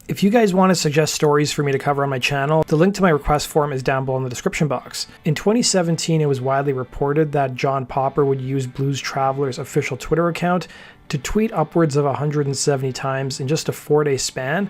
If you guys want to suggest stories for me to cover on my channel, the link to my request form is down below in the description box. In 2017, it was widely reported that John Popper would use Blues Traveler's official Twitter account to tweet upwards of 170 times in just a 4-day span,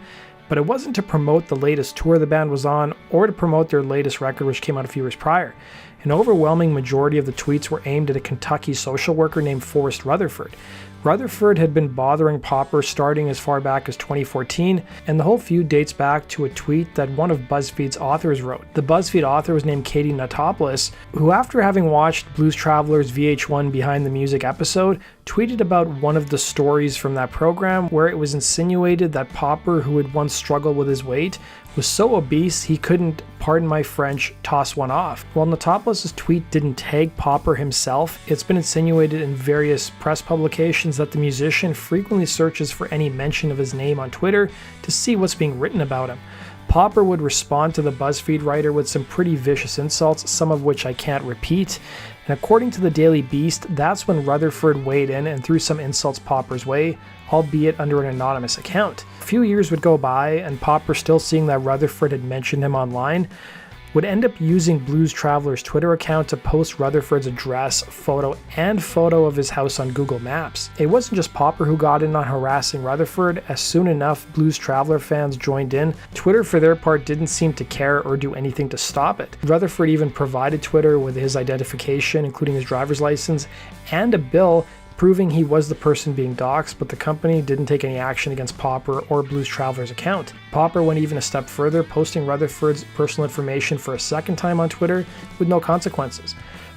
but it wasn't to promote the latest tour the band was on or to promote their latest record, which came out a few years prior. An overwhelming majority of the tweets were aimed at a Kentucky social worker named Forrest Rutherford. Rutherford had been bothering Popper starting as far back as 2014, and the whole feud dates back to a tweet that one of BuzzFeed's authors wrote. The BuzzFeed author was named Katie Notopoulos, who after having watched Blues Traveler's VH1 Behind the Music episode, tweeted about one of the stories from that program where it was insinuated that Popper, who had once struggled with his weight, was so obese he couldn't, pardon my French, toss one off. While Notopoulos' tweet didn't tag Popper himself, it's been insinuated in various press publications that the musician frequently searches for any mention of his name on Twitter to see what's being written about him. Popper would respond to the BuzzFeed writer with some pretty vicious insults, some of which I can't repeat. And according to the Daily Beast, that's when Rutherford weighed in and threw some insults Popper's way, albeit under an anonymous account. A few years would go by, and Popper, still seeing that Rutherford had mentioned him online, would end up using Blues Traveler's Twitter account to post Rutherford's address, photo of his house on Google Maps. It wasn't just Popper who got in on harassing Rutherford, as soon enough Blues Traveler fans joined in. Twitter for their part didn't seem to care or do anything to stop it. Rutherford even provided Twitter with his identification, including his driver's license, and a bill proving he was the person being doxxed, but the company didn't take any action against Popper or Blues Traveler's account. Popper went even a step further, posting Rutherford's personal information for a second time on Twitter with no consequences.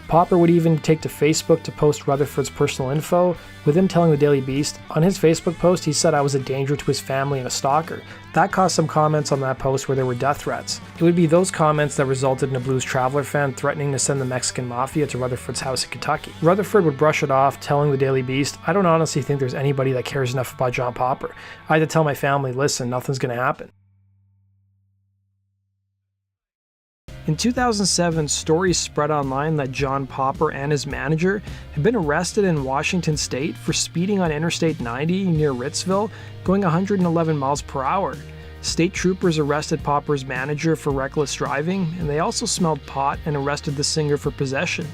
Popper would even take to Facebook to post Rutherford's personal info, with him telling the Daily Beast, on his Facebook post he said I was a danger to his family and a stalker. That caused some comments on that post where there were death threats. It would be those comments that resulted in a Blues Traveler fan threatening to send the Mexican Mafia to Rutherford's house in Kentucky. Rutherford would brush it off, telling the Daily Beast, I don't honestly think there's anybody that cares enough about John Popper. I had to tell my family, listen, nothing's gonna happen. In 2007, stories spread online that John Popper and his manager had been arrested in Washington state for speeding on Interstate 90 near Ritzville, going 111 miles per hour. State troopers arrested Popper's manager for reckless driving, and they also smelled pot and arrested the singer for possession.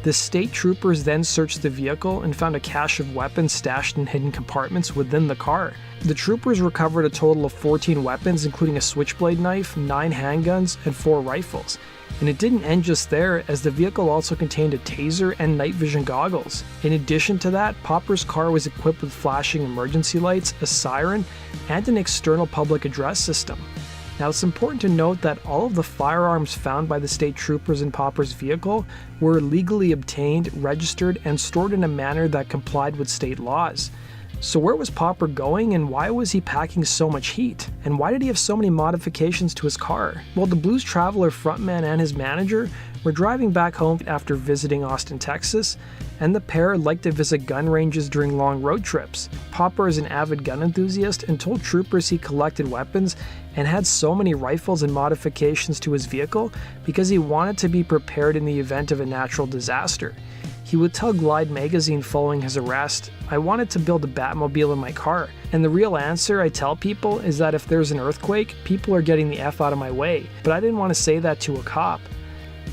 The state troopers then searched the vehicle and found a cache of weapons stashed in hidden compartments within the car. The troopers recovered a total of 14 weapons, including a switchblade knife, 9 handguns, and 4 rifles. And it didn't end just there, as the vehicle also contained a taser and night vision goggles. In addition to that, Popper's car was equipped with flashing emergency lights, a siren, and an external public address system. Now, it's important to note that all of the firearms found by the state troopers in Popper's vehicle were legally obtained, registered, and stored in a manner that complied with state laws. So where was Popper going, and why was he packing so much heat? And why did he have so many modifications to his car? Well, the Blues Traveler frontman and his manager were driving back home after visiting Austin, Texas, and the pair liked to visit gun ranges during long road trips. Popper is an avid gun enthusiast and told troopers he collected weapons and had so many rifles and modifications to his vehicle because he wanted to be prepared in the event of a natural disaster. He would tell Glide magazine following his arrest, I wanted to build a Batmobile in my car, and the real answer I tell people is that if there's an earthquake, people are getting the F out of my way, but I didn't want to say that to a cop.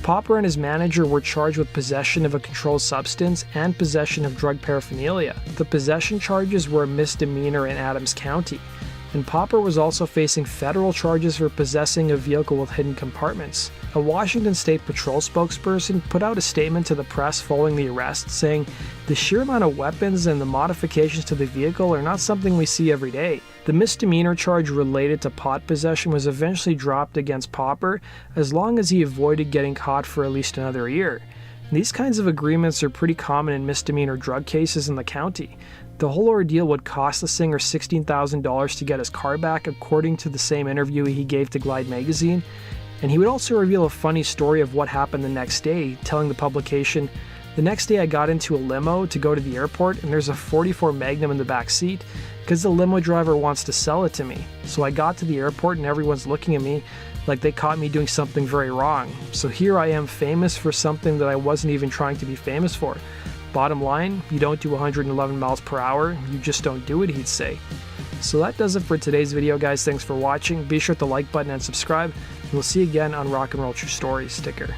Popper and his manager were charged with possession of a controlled substance and possession of drug paraphernalia. The possession charges were a misdemeanor in Adams County, and Popper was also facing federal charges for possessing a vehicle with hidden compartments. A Washington State Patrol spokesperson put out a statement to the press following the arrest saying, the sheer amount of weapons and the modifications to the vehicle are not something we see every day. The misdemeanor charge related to pot possession was eventually dropped against Popper as long as he avoided getting caught for at least another year. These kinds of agreements are pretty common in misdemeanor drug cases in the county. The whole ordeal would cost the singer $16,000 to get his car back, according to the same interview he gave to Glide magazine, and he would also reveal a funny story of what happened the next day, telling the publication, the next day I got into a limo to go to the airport and there's a .44 Magnum in the back seat because the limo driver wants to sell it to me. So I got to the airport and everyone's looking at me like they caught me doing something very wrong. So here I am famous for something that I wasn't even trying to be famous for. Bottom line, you don't do 111 miles per hour, you just don't do it, he'd say. So that does it for today's video, guys. Thanks for watching. Be sure to like button and subscribe, and we'll see you again on Rock and Roll True Stories sticker.